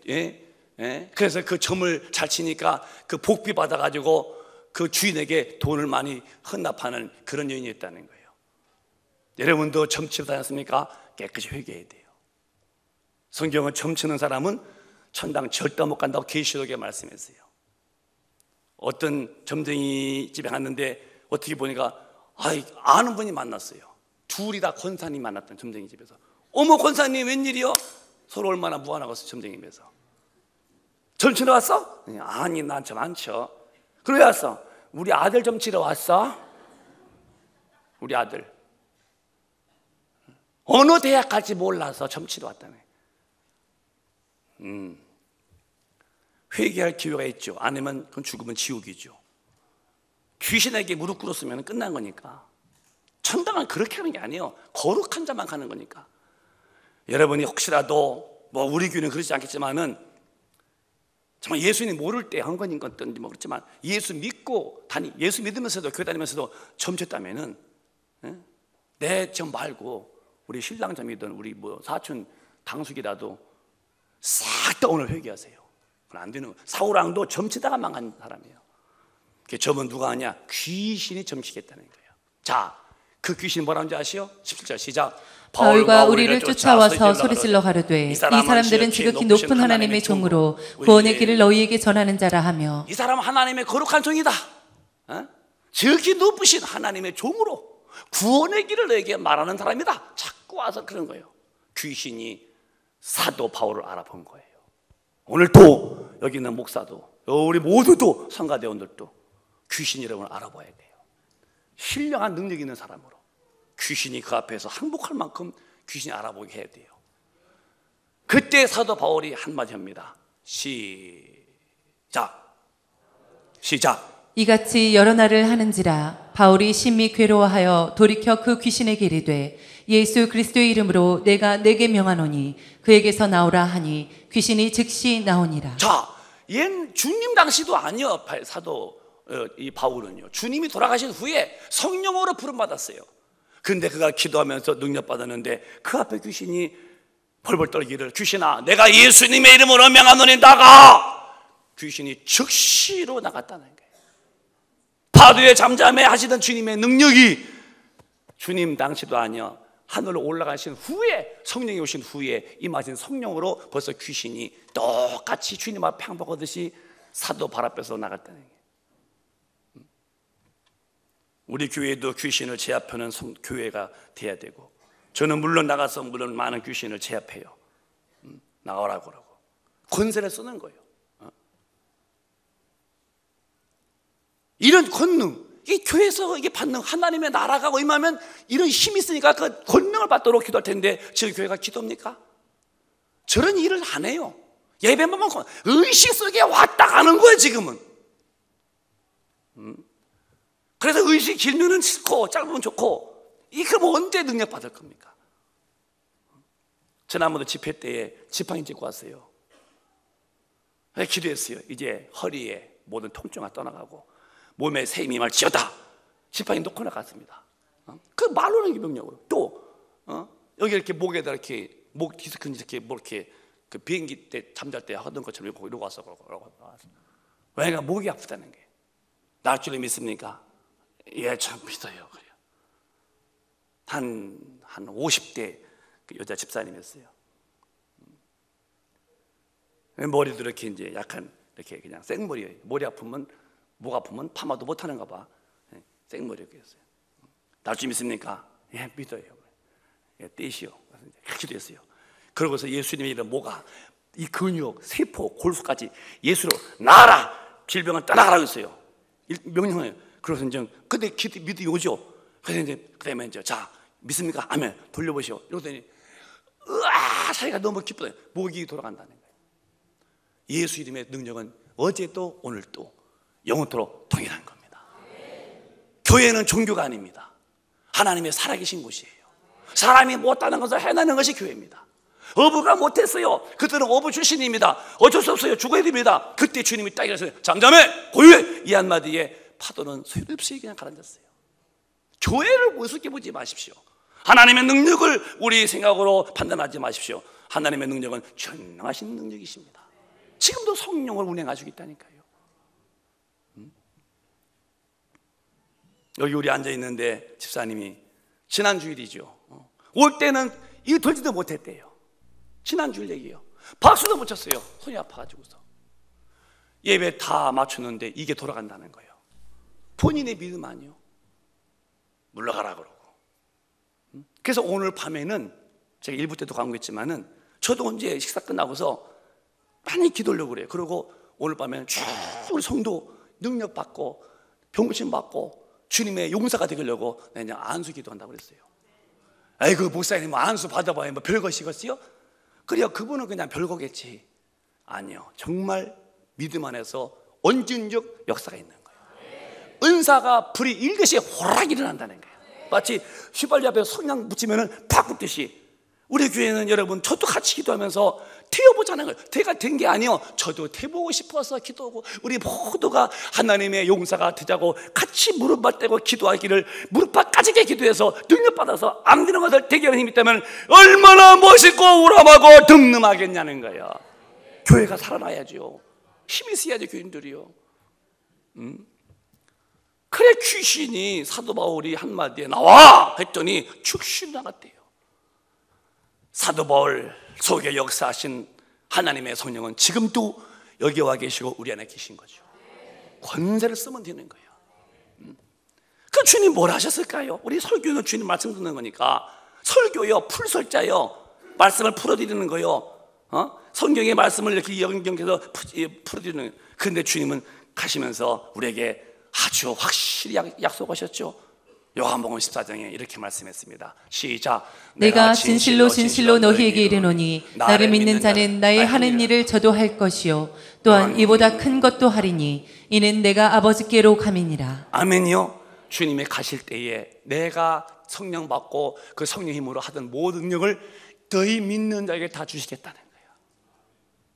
그래서 그 점을 잘 치니까 그 복비 받아가지고 그 주인에게 돈을 많이 헌납하는 그런 여인이었다는 거예요. 여러분도 점치고 다녔습니까? 깨끗이 회개해야 돼요. 성경은 점치는 사람은 천당 절대 못 간다고 계시록에 말씀했어요. 어떤 점쟁이 집에 갔는데 어떻게 보니까 아는 분이 만났어요. 둘이 다 권사님 만났던 점쟁이 집에서. 어머 권사님 웬일이요? 서로 얼마나 무안하겠어. 점쟁이 집에서. 점 치러 왔어? 아니 난 점 안 쳐. 그럼 왜 왔어? 우리 아들 점 치러 왔어. 우리 아들 어느 대학 갈지 몰라서 점 치러 왔다네. 회개할 기회가 있죠. 아니면 그건 죽으면 지옥이죠. 귀신에게 무릎 꿇었으면 끝난 거니까. 천당은 그렇게 하는 게 아니에요. 거룩한 자만 가는 거니까. 여러분이 혹시라도 뭐 우리 교회는 그러지 않겠지만은 정말 예수님 모를 때 한 건인 건지 모르겠지만 예수 믿고 예수 믿으면서도 교회 다니면서도 점쳤다면은 내 점 말고 우리 신랑 점이든 우리 뭐 사촌 당숙이라도 싹 다 오늘 회개하세요. 그건 안 되는 거예요. 사울왕도 점치다가 망한 사람이에요. 그 점은 누가 하냐? 귀신이 점치겠다는 거예요. 자, 그 귀신이 뭐라는지 아시오? 17절 시작. 바울과 우리를 쫓아와서 소리질러 가로되 이 사람들은 지극히 높은 하나님의 종으로 구원의 길을 너희에게 전하는 자라 하며. 이 사람은 하나님의 거룩한 종이다. 지극히 높으신 하나님의 종으로 구원의 길을 너에게 말하는 사람이다. 자꾸 와서 그런 거예요. 귀신이 사도 바울을 알아본 거예요. 오늘 또 여기 있는 목사도 우리 모두도 성가대원들도 귀신 여러분을 알아봐야 돼요. 신령한 능력 있는 사람으로 귀신이 그 앞에서 항복할 만큼 귀신이 알아보게 해야 돼요. 그때 사도 바울이 한마디 합니다. 시작. 이같이 여러 날을 하는지라 바울이 심히 괴로워하여 돌이켜 그 귀신에게 이르되 예수 그리스도의 이름으로 내가 내게 명하노니 그에게서 나오라 하니 귀신이 즉시 나오니라. 자, 얜 주님 당시도 아니요. 사도 이 바울은요. 주님이 돌아가신 후에 성령으로 부름받았어요. 근데 그가 기도하면서 능력받았는데 그 앞에 귀신이 벌벌 떨기를 귀신아 내가 예수님의 이름으로 명하노니 나가. 귀신이 즉시로 나갔다는 거예요. 파도에 잠잠해 하시던 주님의 능력이 주님 당시도 아니요. 하늘로 올라가신 후에 성령이 오신 후에 임하신 성령으로 벌써 귀신이 똑같이 주님 앞에 항복하듯이 사도 발 앞에서 나갔다는 거예요. 우리 교회도 귀신을 제압하는 교회가 돼야 되고 저는 물론 나가서 물론 많은 귀신을 제압해요. 나가라고 그러고 권세를 쓰는 거예요. 이런 권능 이 교회에서 이게 받는 하나님의 나라가 임하면 이런 힘이 있으니까 그 권능을 받도록 기도할 텐데 저희 교회가 기도합니까? 저런 일을 안 해요. 예배만 먹고 의식 속에 왔다 가는 거예요 지금은. 그래서 의식 길면은 싫고 짧으면 좋고 이게 그럼 언제 능력 받을 겁니까? 지난번에 집회 때에 지팡이 짚고 왔어요. 기도했어요. 이제 허리에 모든 통증이 떠나가고 몸에 새 힘이 말지어다. 지팡이 놓고 나갔습니다. 그 말로는 명령으로 또 여기 이렇게 목에다 이렇게 목 디스크인지 이렇게 뭐 이렇게 그 비행기 때 잠잘 때 하던 것처럼 이러고 왔어. 왜냐 목이 아프다는 게. 나을 줄 믿습니까? 예, 참 믿어요. 그래요. 한 50대 그 여자 집사님이었어요. 머리도 이렇게 이제 약간 이렇게 그냥 생머리예요. 머리 아프면, 목 아프면 파마도 못 하는가 봐. 생머리였어요. 날 좀 믿습니까? 예, 믿어요. 예, 떼시오. 그렇게 됐어요. 그러고서 예수님의 이런 뭐가 이 근육, 세포, 골수까지 예수로 나아라! 질병은 떠나가라고 했어요. 명령해요. 그래서 이제 근데 믿음이 오죠. 그래서 이제 그다음에 이제 자 믿습니까? 아멘. 돌려보시오. 이러더니 으아 사이가 너무 기쁘다. 목이 돌아간다는 거예요. 예수 이름의 능력은 어제도 오늘도 영원토록 동일한 겁니다. 교회는 종교가 아닙니다. 하나님의 살아계신 곳이에요. 사람이 못하는 것을 해내는 것이 교회입니다. 어부가 못했어요. 그때는 어부 출신입니다. 어쩔 수 없어요. 죽어야 됩니다. 그때 주님이 딱 일어서요. 잠잠해 고요해 이 한마디에 파도는 소용없이 그냥 가라앉았어요. 교회를 우습게 보지 마십시오. 하나님의 능력을 우리 생각으로 판단하지 마십시오. 하나님의 능력은 전능하신 능력이십니다. 지금도 성령을 운행하시고 있다니까요. 여기 우리 앉아있는데 집사님이 지난 주일이죠. 올 때는 이거 들지도 못했대요. 지난 주일 얘기예요. 박수도 못 쳤어요. 손이 아파가지고서. 예배 다 맞췄는데 이게 돌아간다는 거예요. 본인의 믿음 아니요. 물러가라 그러고. 그래서 오늘 밤에는 제가 일부 때도 강조했지만은 저도 언제 식사 끝나고서 많이 기도하려고 그래요. 그리고 오늘 밤에는 쭉 우리 성도 능력 받고 병고침 받고 주님의 용사가 되려고 그냥 안수 기도한다고 그랬어요. 아이고 목사님 뭐 안수 받아봐야 뭐 별것이겠어요? 그래요. 그분은 그냥 별거겠지. 아니요. 정말 믿음 안에서 언진적 역사가 있는 거예요. 은사가 불이 일듯이 호락 일어난다는 거예요. 마치 휘발유 앞에 성냥 묻히면 팍 붙듯이 우리 교회는 여러분 저도 같이 기도하면서 태워보자는 거예요. 태가 된 게 아니요. 저도 태보고 싶어서 기도하고 우리 모두가 하나님의 용사가 되자고 같이 무릎 맞대고 기도하기를 무릎 까지게 기도해서 능력받아서 안 되는 것을 되게 하는 힘이 있다면 얼마나 멋있고 우람하고 듬듬하겠냐는 거예요. 교회가 살아나야죠. 힘이 있어야죠. 교인들이요. 그래 귀신이 사도 바울이 한마디에 나와 했더니 축신 나갔대요. 사도 바울 속에 역사하신 하나님의 성령은 지금도 여기 와 계시고 우리 안에 계신 거죠. 권세를 쓰면 되는 거예요. 그 주님 뭘 하셨을까요? 우리 설교는 주님 말씀 듣는 거니까 설교요 풀설자요 말씀을 풀어드리는 거요. 성경의 말씀을 이렇게 연결해서 풀어드리는 거예요. 그런데 주님은 가시면서 우리에게 아주 확실히 약속하셨죠. 요한복음 14장에 이렇게 말씀했습니다. 시작. 내가 진실로 진실로 너희에게 이르노니 나를 믿는 자는 나의 하는 일을 저도 할 것이요 또한 이보다 큰 것도 하리니 이는 내가 아버지께로 감이니라. 아멘이요. 주님이 가실 때에 내가 성령 받고 그 성령 힘으로 하던 모든 능력을 너희 믿는 자에게 다 주시겠다는 거예요.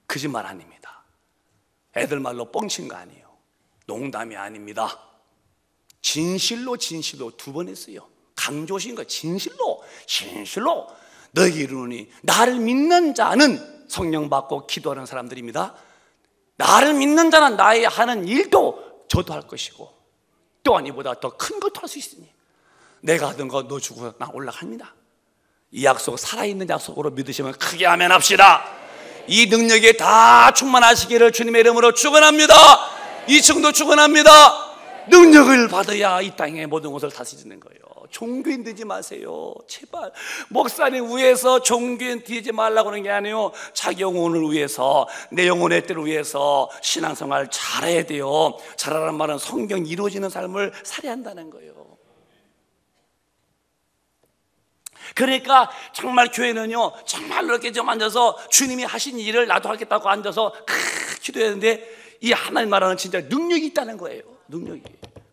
거짓말 아닙니다. 애들 말로 뻥친 거 아니에요. 농담이 아닙니다. 진실로 진실로 두 번 했어요. 강조하신 거예요. 진실로 진실로 너희에게 이르노니 나를 믿는 자는 성령 받고 기도하는 사람들입니다. 나를 믿는 자는 나의 하는 일도 저도 할 것이고 또한 이보다 더 큰 것도 할 수 있으니 내가 하던 거 너 주고 나 올라갑니다. 이 약속 살아있는 약속으로 믿으시면 크게 아멘 합시다. 이 능력에 다 충만하시기를 주님의 이름으로 축원합니다. 이 층도 축원합니다. 능력을 받아야 이 땅의 모든 것을 다스리는 거예요. 종교인 되지 마세요. 제발 목사님 위해서 종교인 되지 말라고 하는 게 아니에요. 자기 영혼을 위해서 내 영혼의 때를 위해서 신앙생활 잘해야 돼요. 잘하라는 말은 성경 이루어지는 삶을 살아야 한다는 거예요. 그러니까 정말 교회는요 정말 이렇게 좀 앉아서 주님이 하신 일을 나도 하겠다고 앉아서 기도했는데 이 하나님 나라는 진짜 능력이 있다는 거예요. 능력이.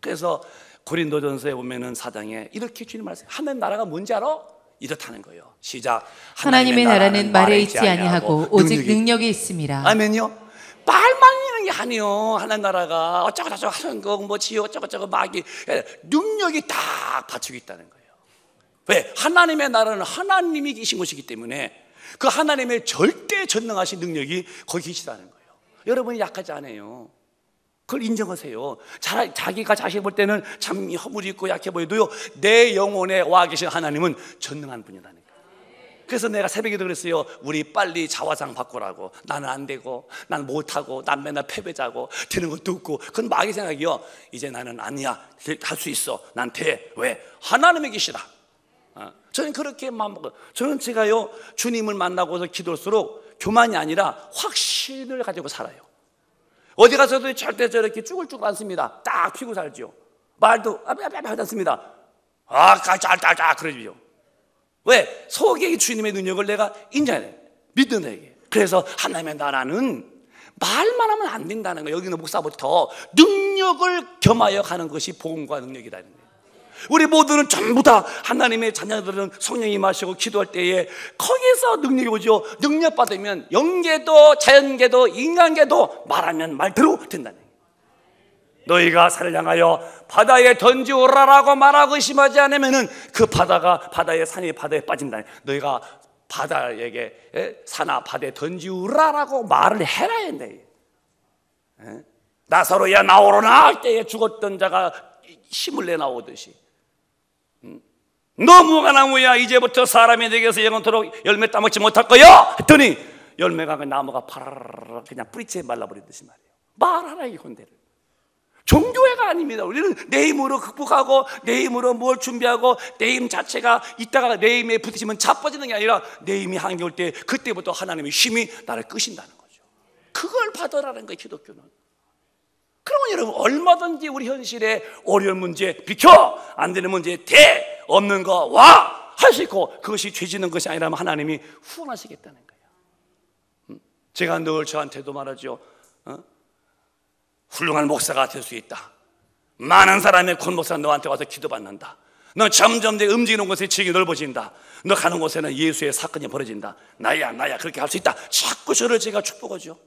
그래서 고린도전서에 보면은 4장에 이렇게 주님 말씀 하나님 나라가 뭔지 알아? 이렇다는 거예요. 시작. 하나님의 나라는 말에 있지 아니하고 오직 능력이 있습니다. 아멘요. 말만 있는 게 아니요. 하나님 나라가 어쩌고저쩌고 하는 거 뭐 지어 어쩌고저쩌고 막이 능력이 딱 받치고 있다는 거예요. 왜? 하나님의 나라는 하나님이 계신 것이기 때문에 그 하나님의 절대 전능하신 능력이 거기 계시다는 거예요. 여러분이 약하지 않아요. 그걸 인정하세요. 자기가 자신을 볼 때는 참 허물이 있고 약해 보여도요 내 영혼에 와 계신 하나님은 전능한 분이라는 거예요. 그래서 내가 새벽에도 그랬어요. 우리 빨리 자화상 바꾸라고. 나는 안 되고, 난 못하고, 난 맨날 패배자고, 되는 것도 없고. 그건 마귀 생각이요. 이제 나는 아니야, 할 수 있어, 난 돼. 왜? 하나님의 계시다. 저는 그렇게 마음먹어요. 저는 제가요, 주님을 만나고서 기도할수록 교만이 아니라 확신을 가지고 살아요. 어디 가서도 절대 저렇게 쭈글쭈글 않습니다. 딱 피고 살죠. 말도 하지 않습니다. 짤짤짤 그러죠. 왜? 속에 주님의 능력을 내가 인정해, 믿는다 이게. 그래서 하나님의 나라는 말만 하면 안 된다는 거예요. 여기는 목사부터 능력을 겸하여 가는 것이 복음과 능력이라는 거예요. 우리 모두는 전부 다 하나님의 자녀들은 성령이 마시고 기도할 때에 거기서 능력이 오죠. 능력 받으면 영계도 자연계도 인간계도 말하면 말대로 된다는 거예요. 너희가 산을 향하여 바다에 던지오라라고 말하고 의심하지 않으면은 그 바다의 산이 바다에 빠진다. 너희가 바다에게 산아 바다에 던지오라라고 말을 해라 했네. 나사로야 나오로나 할 때에 죽었던 자가 힘을 내 나오듯이 너 무화과나무야 이제부터 사람이 내게서 영원토록 열매 따먹지 못할 거야 했더니 열매가 그 나무가 파라라라 그냥 뿌리채 말라버리듯이 말이에요. 말하라 이 혼대를. 종교회가 아닙니다. 우리는 내 힘으로 극복하고 내 힘으로 뭘 준비하고 내 힘 자체가 있다가 내 힘에 부딪히면 자빠지는 게 아니라 내 힘이 한계올 때 그때부터 하나님의 힘이 나를 끄신다는 거죠. 그걸 받으라는 거예요, 기독교는. 그러면 여러분 얼마든지 우리 현실에 어려운 문제 비켜, 안 되는 문제 돼, 없는 거 와 할 수 있고 그것이 죄지는 것이 아니라면 하나님이 후원하시겠다는 거예요. 제가 늘 저한테도 말하죠. 훌륭한 목사가 될 수 있다. 많은 사람의 권 목사가 너한테 와서 기도받는다. 너 점점 내 움직이는 곳에 지역이 넓어진다. 너 가는 곳에는 예수의 사건이 벌어진다. 나야 그렇게 할 수 있다. 자꾸 저를 제가 축복하죠.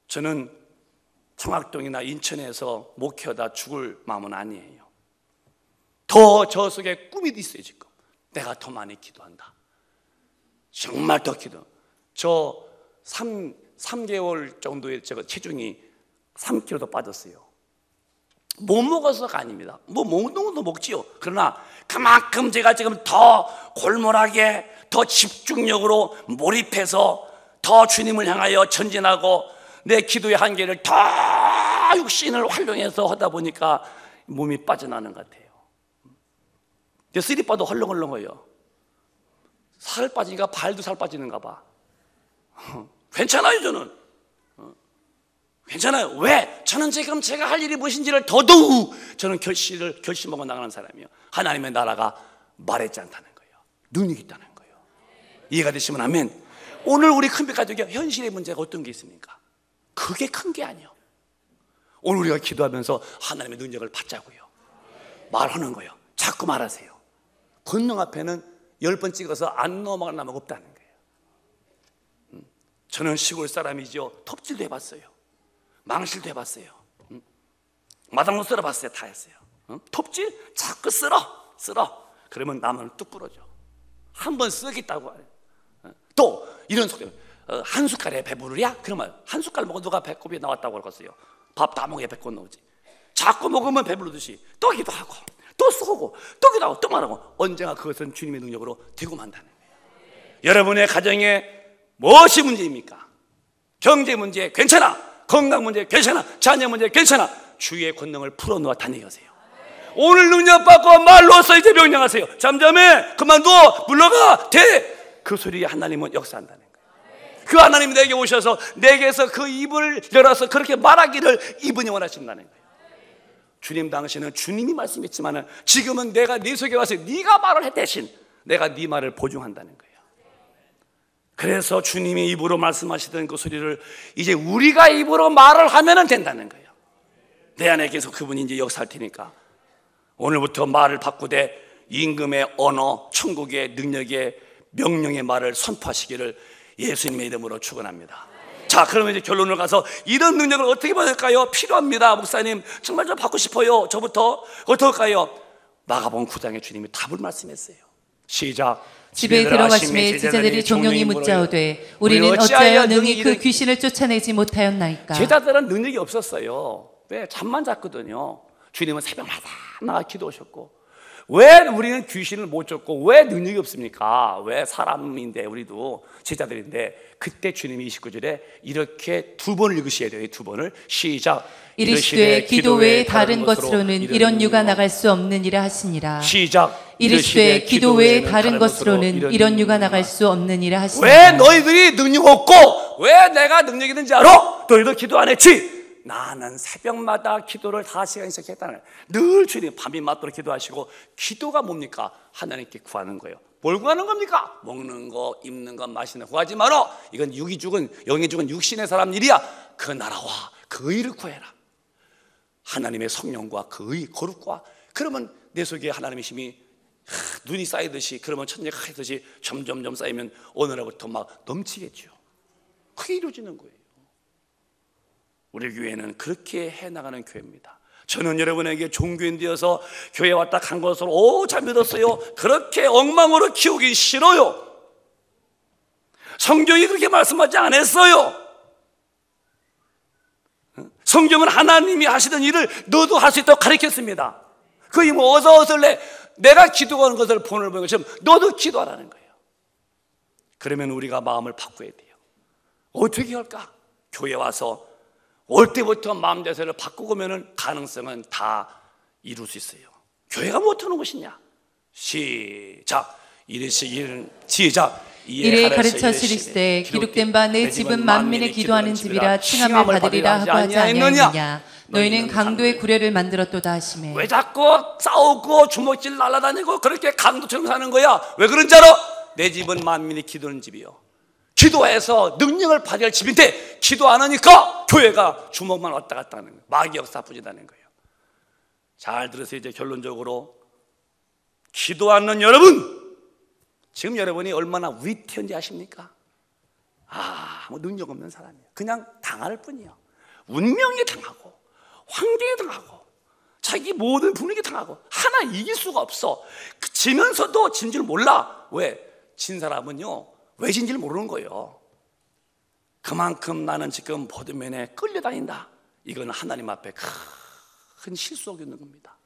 저는 청학동이나 인천에서 목회하다 죽을 마음은 아니에요. 더 저 속에 꿈이 있어요. 지금 내가 더 많이 기도한다. 정말 더 기도. 저 3개월 정도의 제가 체중이 3kg도 빠졌어요. 못 먹어서가 아닙니다. 뭐 먹는 것도 먹지요. 그러나 그만큼 제가 지금 더 골몰하게 더 집중력으로 몰입해서 더 주님을 향하여 전진하고 내 기도의 한계를 더 육신을 활용해서 하다 보니까 몸이 빠져나는 것 같아요. 내 쓰리빠도 헐렁헐렁해요. 살 빠지니까 발도 살 빠지는가 봐. 괜찮아요. 저는 괜찮아요. 왜? 저는 지금 제가 할 일이 무엇인지를 더더욱 저는 결심하고 나가는 사람이에요. 하나님의 나라가 말했지 않다는 거예요. 능력이 있다는 거예요. 이해가 되시면 아멘. 오늘 우리 큰빛 가족이 현실의 문제가 어떤 게 있습니까? 그게 큰 게 아니에요. 오늘 우리가 기도하면서 하나님의 능력을 받자고요. 말하는 거예요. 자꾸 말하세요. 권능 앞에는 10번 찍어서 안 넘어갈 나무가 없다는 거예요. 저는 시골 사람이죠. 톱질도 해봤어요. 망실도 해봤어요. 마당도 쓸어봤어요. 다 했어요. 톱질 자꾸 쓸어. 그러면 나무는 뚝 부러져. 한 번 쓰겠다고 해요. 또 이런 소리. 한 숟갈에 배부르랴? 그러면 한 숟갈 먹어 누가 배꼽이 나왔다고 그러겠어요. 밥 다 먹어야 배꼽 나오지. 자꾸 먹으면 배부르듯이 또 기도하고 또 쏘고 또 기도하고 또 말하고 언젠가 그것은 주님의 능력으로 되고 만다는 거예요. 여러분의 가정에 무엇이 문제입니까? 경제 문제 괜찮아, 건강 문제 괜찮아, 자녀 문제 괜찮아. 주의 권능을 풀어놓았다는 얘기하세요. 오늘 능력 받고 말로써 이제 명령하세요. 잠잠해, 그만둬, 물러가, 돼. 그 소리에 하나님은 역사한다는 거예요. 그 하나님이 내게 오셔서 내게서 그 입을 열어서 그렇게 말하기를 이분이 원하신다는 거예요. 주님 당시는 주님이 말씀했지만 지금은 내가 네 속에 와서 네가 말을 해 대신 내가 네 말을 보증한다는 거예요. 그래서 주님이 입으로 말씀하시던 그 소리를 이제 우리가 입으로 말을 하면 된다는 거예요. 내 안에 계속 그분이 이제 역사할 테니까 오늘부터 말을 바꾸되 임금의 언어, 천국의 능력의 명령의 말을 선포하시기를 예수님의 이름으로 축원합니다. 자, 그러면 이제 결론을 가서 이런 능력을 어떻게 받을까요? 필요합니다. 목사님 정말 좀 받고 싶어요. 저부터 어떨까요? 마가복음 9장에 주님이 답을 말씀했어요. 시작. 집에 들어가심에 제자들이 종용이 묻자오되 우리는 어찌하여 능히 그 귀신을 쫓아내지 못하였나이까. 제자들은 능력이 없었어요. 왜? 잠만 잤거든요. 주님은 새벽마다 나가 기도하셨고 왜 우리는 귀신을 못 쫓고 왜 능력이 없습니까? 왜 사람인데 우리도 제자들인데. 그때 주님이 29절에 이렇게 두 번을 읽으셔야 돼요. 두 번을 시작. 이르시되 기도 외에 다른 것으로는 이런 유가 나갈 수 없느니라 하시니라. 시작. 이르시되 기도 외에 다른 것으로는 이런 유가 나갈 수 없느니라 하시니라. 왜 너희들이 능력 없고 왜 내가 능력 있는지 알아? 너희도 기도 안 했지? 나는 새벽마다 기도를 5시간씩 했다는, 늘 주님 밤이 맞도록 기도하시고. 기도가 뭡니까? 하나님께 구하는 거예요. 뭘 구하는 겁니까? 먹는 거, 입는 거, 마시는 거 구하지 마라. 이건 육이 죽은, 영이 죽은 육신의 사람 일이야. 그 나라와 그 의를 구해라. 하나님의 성령과 그 의, 거룩과. 그러면 내 속에 하나님의 힘이 눈이 쌓이듯이, 그러면 천지가 하듯이 점점점 쌓이면 어느 날부터 막 넘치겠죠. 그게 이루어지는 거예요. 우리 교회는 그렇게 해나가는 교회입니다. 저는 여러분에게 종교인 되어서 교회 왔다 간 것으로 잘 믿었어요, 그렇게 엉망으로 키우기 싫어요. 성경이 그렇게 말씀하지 않았어요. 성경은 하나님이 하시던 일을 너도 할 수 있도록 가르쳤습니다. 그게 뭐 어서어설래 내가 기도하는 것을 본을 보는 것처럼 너도 기도하라는 거예요. 그러면 우리가 마음을 바꿔야 돼요. 어떻게 할까? 교회 와서 올 때부터 마음 자세를 바꾸고 오면 가능성은 다 이룰 수 있어요. 교회가 못하는 것이냐? 시작. 시작. 이래 가르쳐 시리시되 기록된 바 내 집은 만민의 기도하는 집이라 칭함을 받으리라 하고 하지 아니하느냐? 너희는 강도의 구례를 만들었도다 하시매. 왜 자꾸 싸우고 주먹질 날아다니고 그렇게 강도처럼 사는 거야? 왜 그런 줄 알아? 내 집은 만민의 기도하는 집이요. 기도해서 능력을 발휘할 집인데 기도 안 하니까 교회가 주먹만 왔다 갔다 하는 거예요. 마귀 역사 부진다는 거예요. 잘 들으세요. 이제 결론적으로 기도하는 여러분, 지금 여러분이 얼마나 위태한지 아십니까? 뭐 능력 없는 사람이에요. 그냥 당할 뿐이에요. 운명에 당하고 환경에 당하고 자기 모든 분위기에 당하고 하나 이길 수가 없어. 지면서도 진 줄 몰라. 왜? 진 사람은요 왜 진지를 모르는 거예요. 그만큼 나는 지금 보드맨에 끌려다닌다. 이건 하나님 앞에 큰 실수하고 있는 겁니다.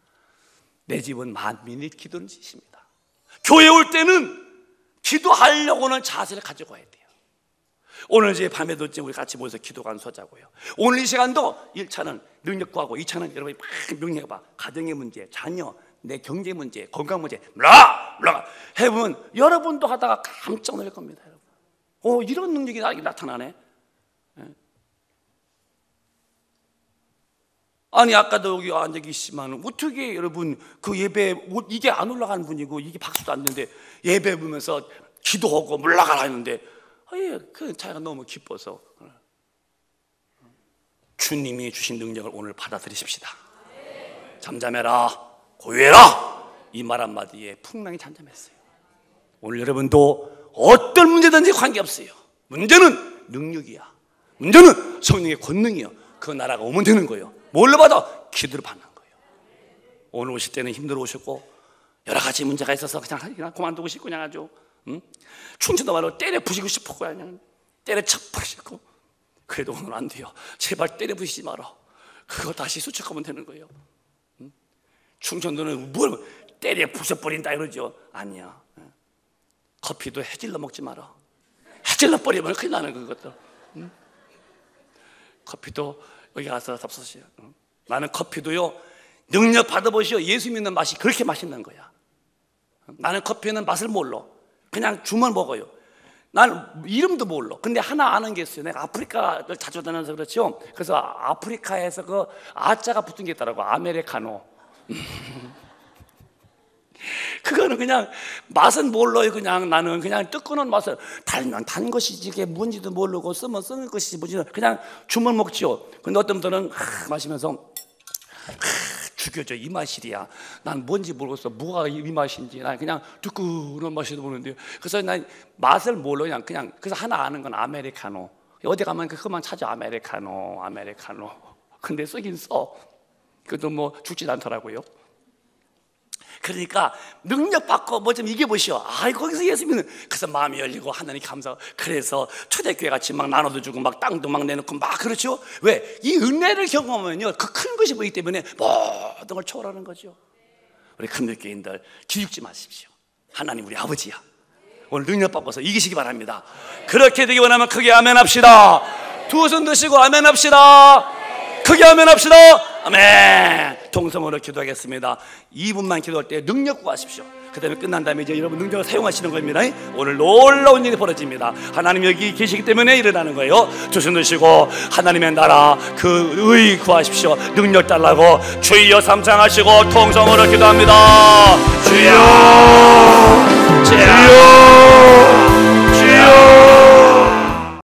내 집은 만민이 기도하는 짓입니다. 교회 올 때는 기도하려고는 자세를 가지고 와야 돼요. 오늘 이제 밤에도 우리 같이 모여서 기도 간수하자고요. 오늘 이 시간도 1차는 능력 구하고 2차는 여러분이 막 명령해봐. 가정의 문제, 자녀, 내 경제 문제, 건강 문제, 물러가 해보면 여러분도 하다가 깜짝 놀랄 겁니다. 여러분. 이런 능력이 나타나네. 아니 아까도 여기 앉아 계시지만 어떻게 여러분 그 예배 이게 안 올라가는 분이고 이게 박수도 안 되는데 예배 보면서 기도하고 물러가라 했는데 그 차이가 너무 기뻐서. 주님이 주신 능력을 오늘 받아들이십시다. 잠잠해라, 고요해라, 이 말 한마디에 풍랑이 잠잠했어요. 오늘 여러분도 어떤 문제든지 관계없어요. 문제는 능력이야. 문제는 성령의 권능이요. 그 나라가 오면 되는 거예요. 뭘로 받아? 기도를 받는 거예요. 오늘 오실 때는 힘들어 오셨고 여러 가지 문제가 있어서 그냥 그만두고 싶고 그냥 아주 충청도 말로 때려 부시고 싶었고 그냥 때려 척박 싶고. 그래도 오늘 안 돼요. 제발 때려 부시지 마라. 그거 다시 수척하면 되는 거예요. 충청도는 뭘 때려 부셔버린다 이러죠. 아니야. 커피도 해질러 먹지 마라. 해질러 버리면 큰일 나는 그것도. 커피도 여기 가서 잡수시오. 나는 커피도요 능력 받아보시오. 예수 믿는 맛이 그렇게 맛있는 거야. 나는 커피는 맛을 몰라. 그냥 주면 먹어요. 나는 이름도 몰라. 근데 하나 아는 게 있어요. 내가 아프리카를 자주 다녀서 그렇죠. 그래서 아프리카에서 그 아자가 붙은 게 있더라고. 아메리카노. 그거는 그냥 맛은 몰라요. 그냥 나는 그냥 뜨거운 맛을 단 것이지 이게 뭔지도 모르고 쓰면 쓰는 것이지 뭔지 그냥 주면 먹지요. 근데 어떤 분들은 마시면서 죽여줘 이 맛이야. 난 뭔지 모르겠어. 뭐가 이 맛인지. 난 그냥 뜨거운 맛이도 모르는데요. 그래서 난 맛을 몰라. 그냥 그래서 하나 아는 건 아메리카노. 어디 가면 그것만 찾아. 아메리카노. 근데 쓰긴 써. 그것도 뭐 죽진 않더라고요. 그러니까 능력 받고 뭐 좀 이겨보시오. 거기서 예수 믿는. 그래서 마음이 열리고 하나님 감사하고. 그래서 초대교회 같이 막 나눠도 주고 막 땅도 막 내놓고 막 그렇죠. 왜? 이 은혜를 경험하면요 그 큰 것이 보이기 때문에 모든 걸 초월하는 거죠. 우리 큰교인들 기죽지 마십시오. 하나님 우리 아버지야. 오늘 능력 받고서 이기시기 바랍니다. 그렇게 되기 원하면 크게 아멘합시다. 두 손 드시고 아멘합시다. 크게 아멘합시다. 아멘. 통성으로 기도하겠습니다. 2분만 기도할 때 능력 구하십시오. 그 다음에 끝난 다음에 이제 여러분 능력을 사용하시는 겁니다. 오늘 놀라운 일이 벌어집니다. 하나님 여기 계시기 때문에 일어나는 거예요. 두 손 드시고 하나님의 나라 그 의 구하십시오. 능력 달라고 주여 삼창하시고 통성으로 기도합니다. 주여